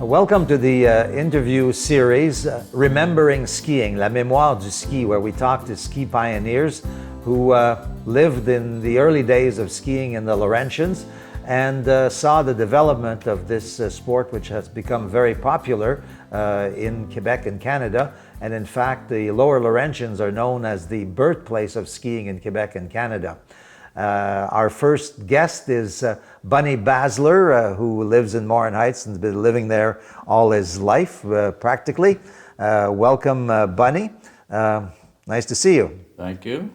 Welcome to the interview series, Remembering Skiing, La mémoire du ski, where we talk to ski pioneers who lived in the early days of skiing in the Laurentians and saw the development of this sport, which has become very popular in Quebec and Canada. And in fact, the Lower Laurentians are known as the birthplace of skiing in Quebec and Canada. Our first guest is Bunny Basler, who lives in Morin-Heights and has been living there all his life, practically. Welcome, Bunny. Nice to see you. Thank you.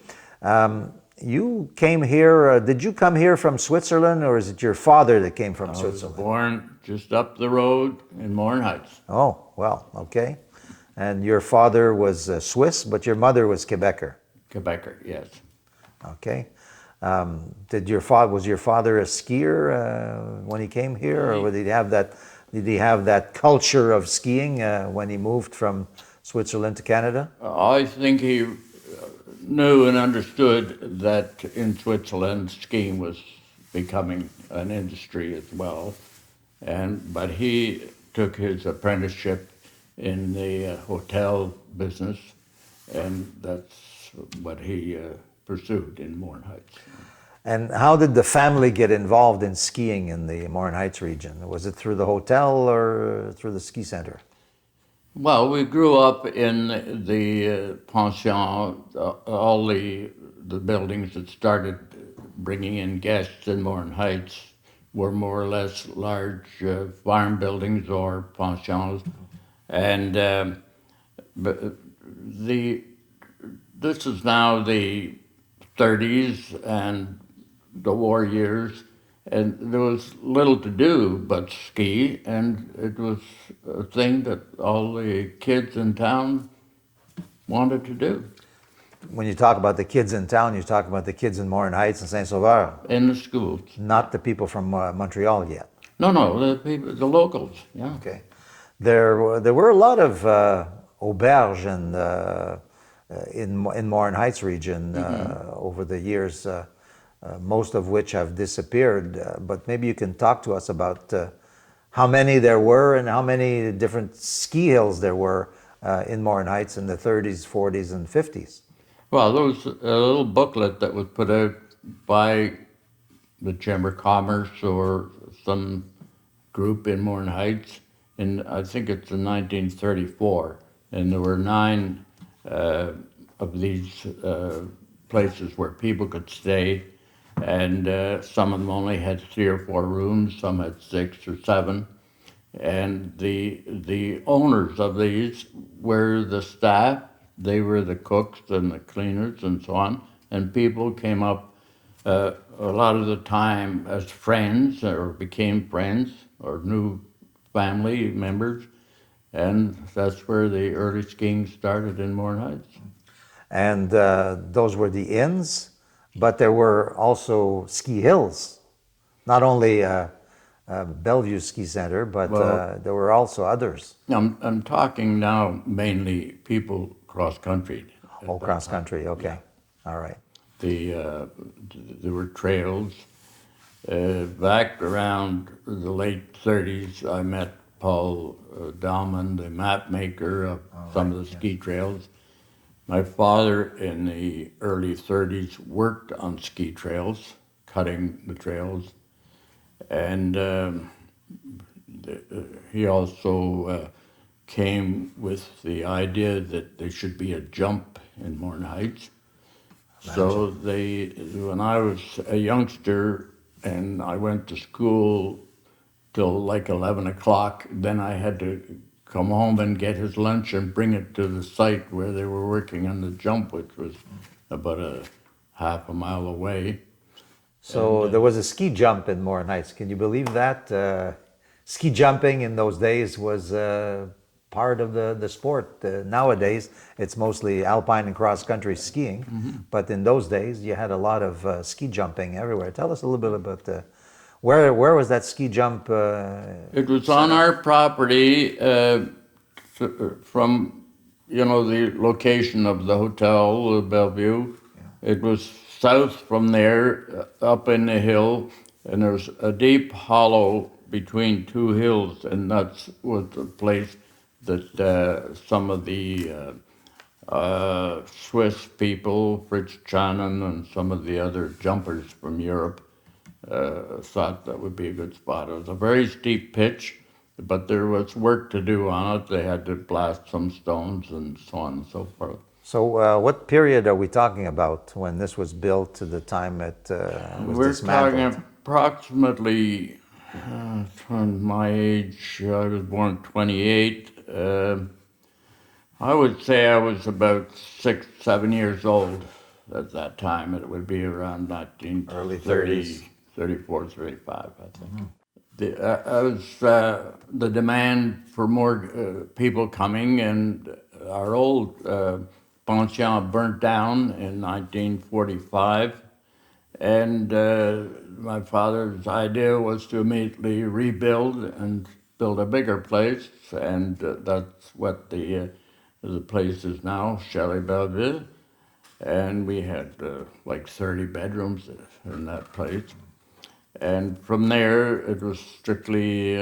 You came here, did you come here from Switzerland, or is it your father that came from Switzerland? I was born just up the road in Morin-Heights. Oh, well, okay. And your father was Swiss, but your mother was Quebecer? Quebecer, yes. Okay. Was your father a skier when he came here, or did he have that culture of skiing when he moved from Switzerland to Canada? I think he knew and understood that in Switzerland skiing was becoming an industry as well, but he took his apprenticeship in the hotel business, and that's what he pursued in Morin-Heights. And how did the family get involved in skiing in the Morin-Heights region? Was it through the hotel or through the ski center? Well, we grew up in the pension. All the buildings that started bringing in guests in Morin-Heights were more or less large farm buildings or pensions. And this is now the 30s and the war years, and there was little to do but ski, and it was a thing that all the kids in town wanted to do. When you talk about the kids in town, you talk about the kids in Morin-Heights and Saint-Sauveur. In the schools. Not the people from Montreal yet. No, the locals, yeah. Okay. There were a lot of auberges in Morin-Heights region over the years, most of which have disappeared. But maybe you can talk to us about how many there were and how many different ski hills there were in Morin-Heights in the 30s, 40s, and 50s. Well, there was a little booklet that was put out by the Chamber of Commerce or some group in Morin-Heights, and I think it's in 1934, and there were 9 of these places where people could stay, and some of them only had 3 or 4 rooms, some had 6 or 7, and the owners of these were the staff. They were the cooks and the cleaners and so on, and people came up a lot of the time as friends or became friends or new family members, and that's where the early skiing started in Morin-Heights. And those were the inns, but there were also ski hills. Not only Bellevue Ski Center, but there were also others. I'm talking now mainly people cross country. Oh, cross country, okay. Yeah. All right. There were trails. Back around the late 30s, I met Paul Dahlman, the map maker of some of the ski trails. My father in the early 30s worked on ski trails, cutting the trails, and he also came with the idea that there should be a jump in Morin-Heights. So when I was a youngster and I went to school till like 11 o'clock, then I had to come home and get his lunch and bring it to the site where they were working on the jump, which was about a half a mile away. So there was a ski jump in Morin-Heights. Can you believe that? Ski jumping in those days was part of the sport. Nowadays, it's mostly alpine and cross-country skiing, but in those days, you had a lot of ski jumping everywhere. Tell us a little bit about where was that ski jump? It was on our property from, the location of the hotel, Bellevue. Yeah. It was south from there, up in the hill, and there's a deep hollow between two hills, and that's was the place that some of the Swiss people, Fritz Shannon, and some of the other jumpers from Europe thought that would be a good spot. It was a very steep pitch, but there was work to do on it. They had to blast some stones and so on and so forth. So what period are we talking about when this was built to the time it was We're dismantled? talking approximately, from my age, I was born 28. I would say I was about 6, 7 years old at that time. It would be around Early 1930, 34, 35, I think. The demand for more people coming, and our old pension burnt down in 1945, and my father's idea was to immediately rebuild and build a bigger place, and that's what the place is now, Chalet Bellevue, and we had like 30 bedrooms in that place. And from there, it was strictly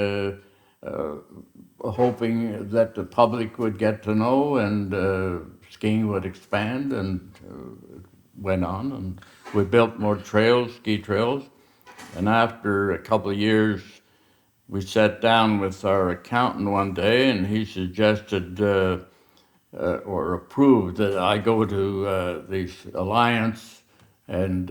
hoping that the public would get to know, and skiing would expand, and went on. And we built more trails, ski trails. And after a couple of years, we sat down with our accountant one day, and he suggested or approved that I go to the Alliance and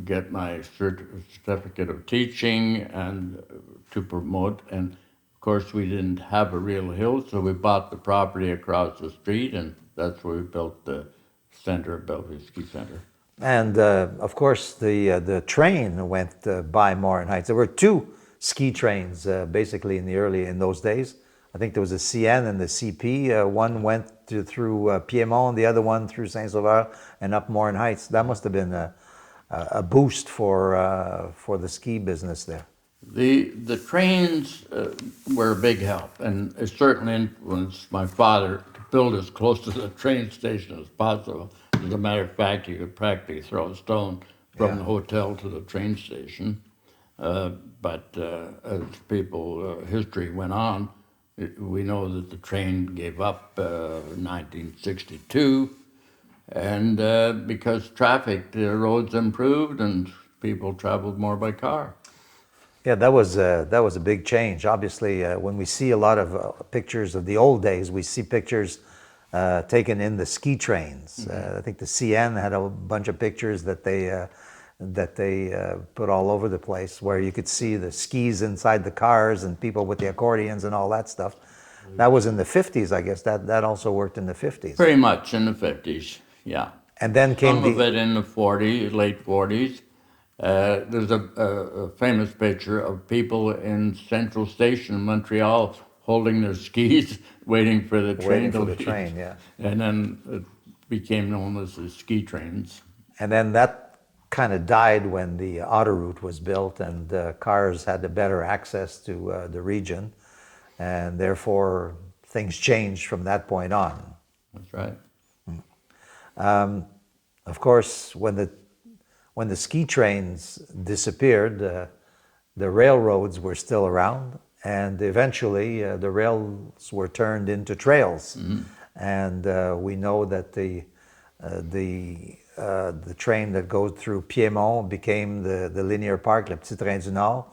get my certificate of teaching and to promote. And of course, we didn't have a real hill, so we bought the property across the street, and that's where we built the center of Bellevue Ski Center. And of course, the train went by Morin-Heights. There were two ski trains basically in those days. I think there was a CN and the CP. One went through Piedmont, the other one through Saint-Sauveur and up Morin-Heights. That must have been a boost for the ski business there. The trains were a big help, and it certainly influenced my father to build as close to the train station as possible. As a matter of fact, you could practically throw a stone from the hotel to the train station. But as history went on, we know that the train gave up in 1962, and because the roads improved and people traveled more by car. Yeah, that was a big change. Obviously, when we see a lot of pictures of the old days, we see pictures taken in the ski trains. I think the CN had a bunch of pictures that they put all over the place, where you could see the skis inside the cars and people with the accordions and all that stuff. That was in the 50s, I guess. That also worked in the 50s. Pretty much in the 50s, yeah. And then came some of it in the 40s, late 40s. There's a famous picture of people in Central Station in Montreal holding their skis, waiting for the train to leave. Yeah. And then it became known as the ski trains. And then that kind of died when the autoroute was built, and cars had a better access to the region, and therefore things changed from that point on. That's right. Of course, when the ski trains disappeared, the railroads were still around, and eventually the rails were turned into trails. And we know that the train that goes through Piedmont became the linear park, le Petit Train du Nord,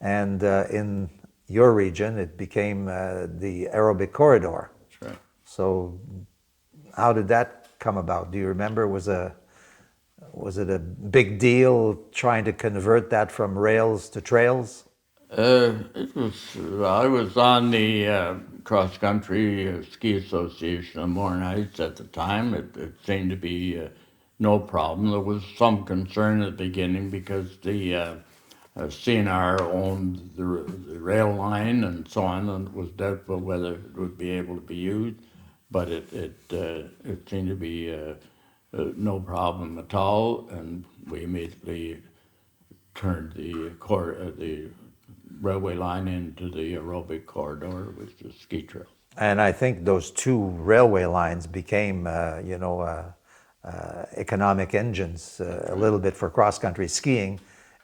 and in your region it became the aerobic corridor. That's right. So how did that come about? Do you remember? Was it a big deal trying to convert that from rails to trails? It was. I was on the cross-country ski association of Morin-Heights at the time. It seemed to be no problem. There was some concern at the beginning because the CNR owned the rail line and so on, and it was doubtful whether it would be able to be used. But it seemed to be no problem at all, and we immediately turned the railway line into the aerobic corridor, which is ski trail. And I think those two railway lines became, economic engines a little bit for cross-country skiing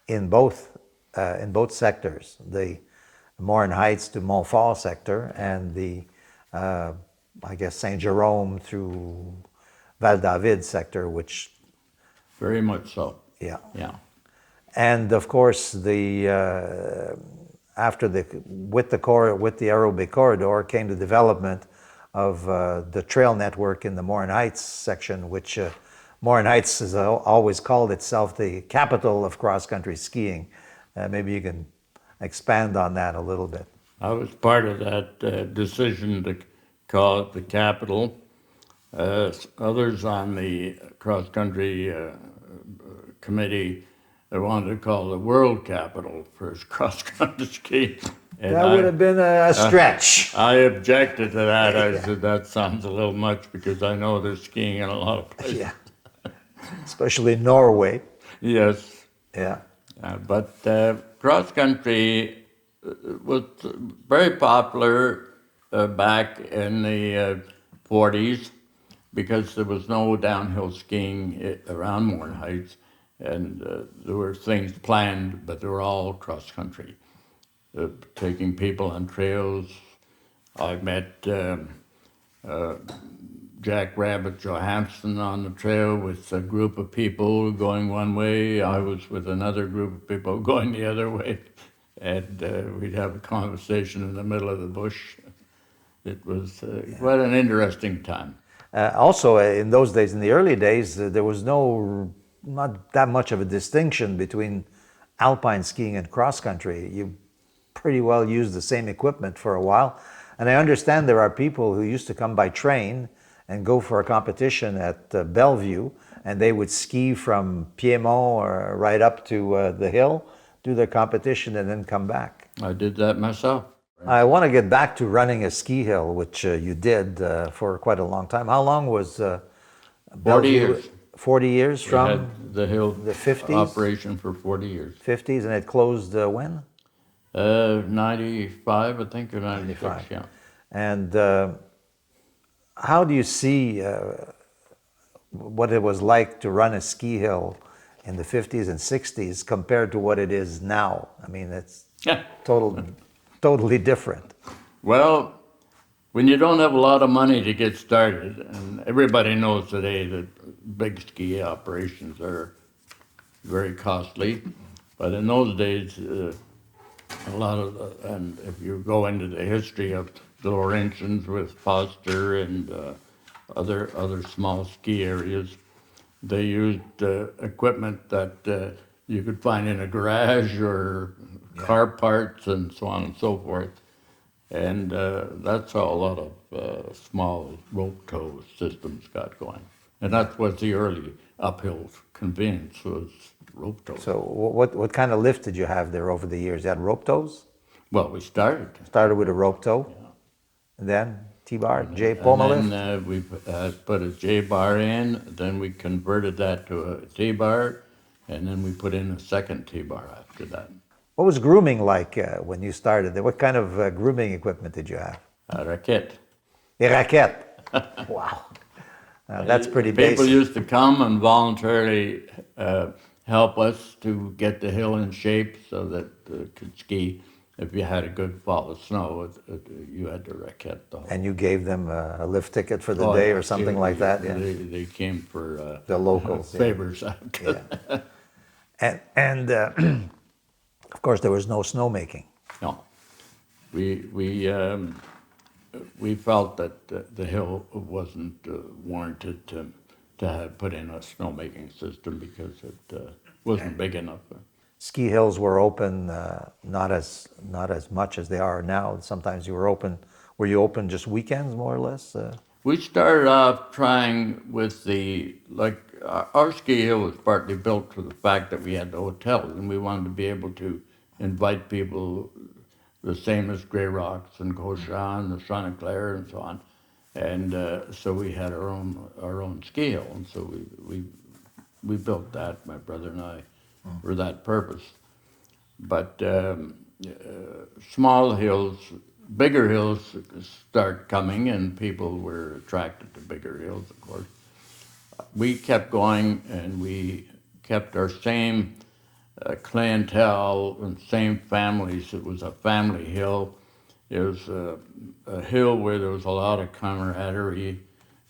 in both in both sectors, the Morin-Heights to Montfort sector and the, I guess, Saint-Jérôme through Val-David sector, which... Very much so. Yeah. Yeah. And of course, the after the with the aerobic corridor came the development of the trail network in the Morin-Heights section, which Morin-Heights has always called itself the capital of cross-country skiing. Maybe you can expand on that a little bit. I was part of that decision to call it the capital. Others on the cross-country committee wanted to call it the world capital for cross-country skiing. And That would have been a stretch. I objected to that. I said, that sounds a little much because I know there's skiing in a lot of places. Yeah, especially Norway. Yes. Yeah. But cross-country was very popular back in the 40s because there was no downhill skiing around Morin-Heights, and there were things planned, but they were all cross-country. Taking people on trails. I met Jack Rabbit Johansson on the trail with a group of people going one way. I was with another group of people going the other way. And we'd have a conversation in the middle of the bush. It was quite an interesting time. Also, in those days, in the early days, there was not that much of a distinction between alpine skiing and cross-country. You pretty well used the same equipment for a while. And I understand there are people who used to come by train and go for a competition at Bellevue, and they would ski from Piedmont or right up to the hill, do their competition, and then come back. I did that myself. I want to get back to running a ski hill, which you did for quite a long time. How long was 40 years. 40 years We from had the hill the 50s? operation for 40 years. 50s, and it closed when? 95, I think, or 96, 95. yeah. And how do you see what it was like to run a ski hill in the 50s and 60s compared to what it is now? I mean, it's totally different. Well, when you don't have a lot of money to get started, and everybody knows today that big ski operations are very costly, but in those days, a lot of, and if you go into the history of the Laurentians with Foster and other small ski areas, they used equipment that you could find in a garage or car parts and so on and so forth. And that's how a lot of small rope tow systems got going. And that was the early uphill conveyance, was rope tow. So what kind of lift did you have there over the years? You had rope tows? Well, we started. Started with a rope tow, and then T-bar, J-Poma lift? And then we put a J-bar in, then we converted that to a T-bar, and then we put in a second T-bar after that. What was grooming like when you started? What kind of grooming equipment did you have? A raquette. A raquette. Wow. That's pretty basic. People used to come and voluntarily help us to get the hill in shape so that could ski. If you had a good fall of snow, you had to raquette the whole. And you gave them a lift ticket for the day or something like that? Yeah. They came for the locals, favors. Yeah. And of course, there was no snowmaking. No, we felt that the hill wasn't warranted to have put in a snowmaking system because it wasn't big enough. Ski hills were open, not as much as they are now. Sometimes you were open. Were you open just weekends, more or less? We started off trying with our ski hill was partly built for the fact that we had the hotels, and we wanted to be able to invite people the same as Grey Rocks and Gauchin, the Chanticleer, and so on. And so we had our own ski hill, and so we built that, my brother and I, for that purpose. But small hills, bigger hills start coming, and people were attracted to bigger hills, of course. We kept going, and we kept our same clientele and same families. It was a family hill. It was a hill where there was a lot of camaraderie,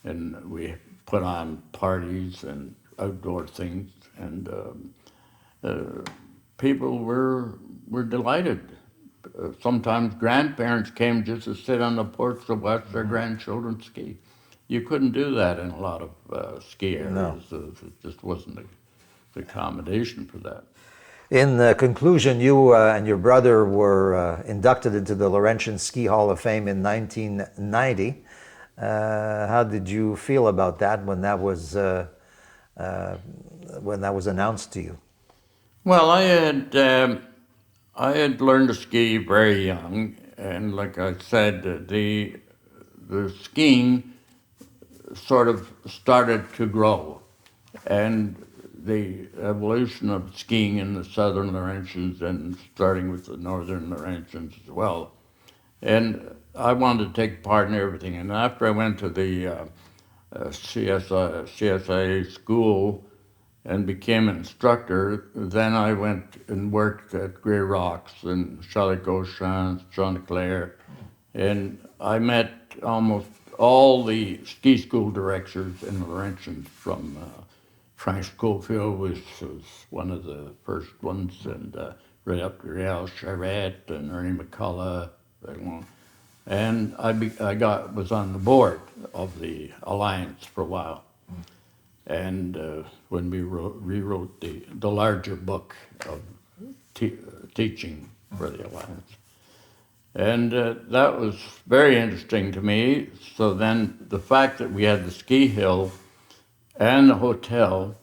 and we put on parties and outdoor things, and people were delighted. Sometimes grandparents came just to sit on the porch to watch their grandchildren ski. You couldn't do that in a lot of ski areas. No. It just wasn't the accommodation for that. In conclusion, you and your brother were inducted into the Laurentian Ski Hall of Fame in 1990. How did you feel about that when that was announced to you? Well, I had learned to ski very young, and like I said, the skiing sort of started to grow, and the evolution of skiing in the southern Laurentians and starting with the northern Laurentians as well. And I wanted to take part in everything. And after I went to the CSIA school and became an instructor, then I went and worked at Grey Rocks and Chalet-Gauchamp, Chanticleer, and I met almost all the ski school directors in Laurentians, from Frank Schofield was one of the first ones, and right up to Réal Charette and Ernie McCullough, and I was on the board of the Alliance for a while. And when we rewrote the larger book of teaching for the Alliance. And that was very interesting to me. So then the fact that we had the ski hill and the hotel,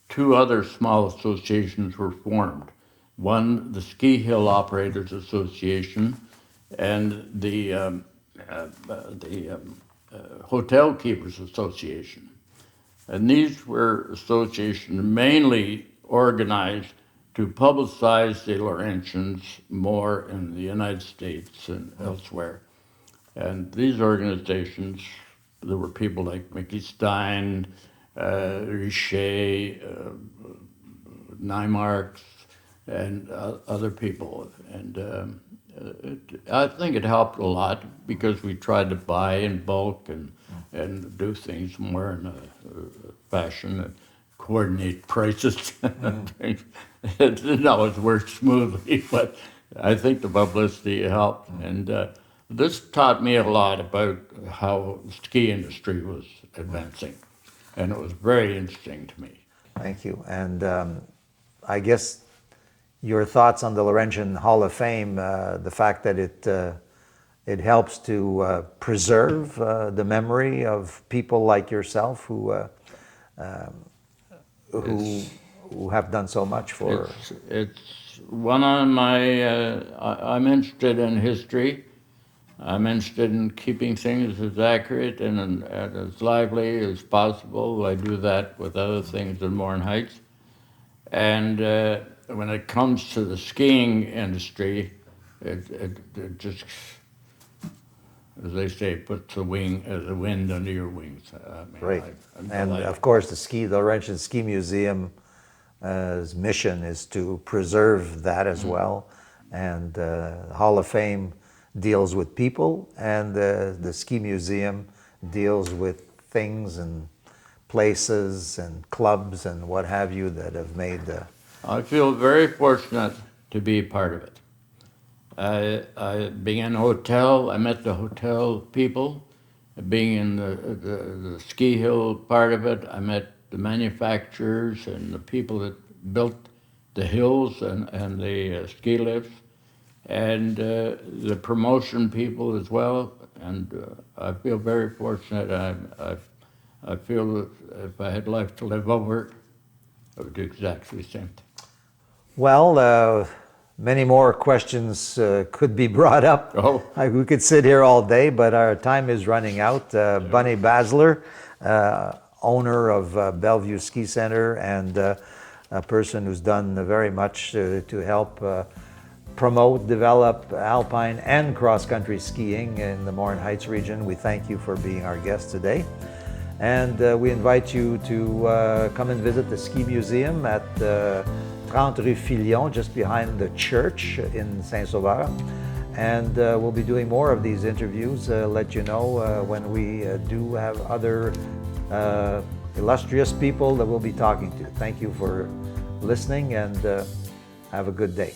two other small associations were formed. One, the Ski Hill Operators Association, and the Hotel Keepers Association. And these were associations mainly organized to publicize the Laurentians more in the United States and elsewhere. And these organizations, there were people like Mickey Stein, Richer, Nymarks, and other people. And I think it helped a lot because we tried to buy in bulk and do things more in a fashion and coordinate prices. It didn't always work smoothly, but I think the publicity helped. And this taught me a lot about how the ski industry was advancing. And it was very interesting to me. Thank you. And I guess your thoughts on the Laurentian Hall of Fame, the fact that it helps to preserve the memory of people like yourself who have done so much for. It's one of my. I'm interested in history. I'm interested in keeping things as accurate and as lively as possible. I do that with other things in Morin-Heights. And when it comes to the skiing industry, it just, as they say, puts the wind under your wings. Great. And of course, the Laurentian Ski Museum's mission is to preserve that as well. And the Hall of Fame deals with people, and the Ski Museum deals with things and places and clubs and what have you that have made I feel very fortunate to be a part of it. Being in a hotel, I met the hotel people. Being in the ski hill part of it, I met the manufacturers and the people that built the hills and the ski lifts, and the promotion people as well. And I feel very fortunate. I feel that if I had life to live over, I would do exactly the same thing. Well, many more questions could be brought up. Oh. We could sit here all day, but our time is running out. Bunny Basler, owner of Bellevue Ski Center, and a person who's done very much to help promote, develop alpine and cross-country skiing in the Morin-Heights region. We thank you for being our guest today. And we invite you to come and visit the Ski Museum at 30 Rue Filion, just behind the church in Saint-Sauveur. And we'll be doing more of these interviews, let you know when we do have other illustrious people that we'll be talking to. Thank you for listening, and have a good day.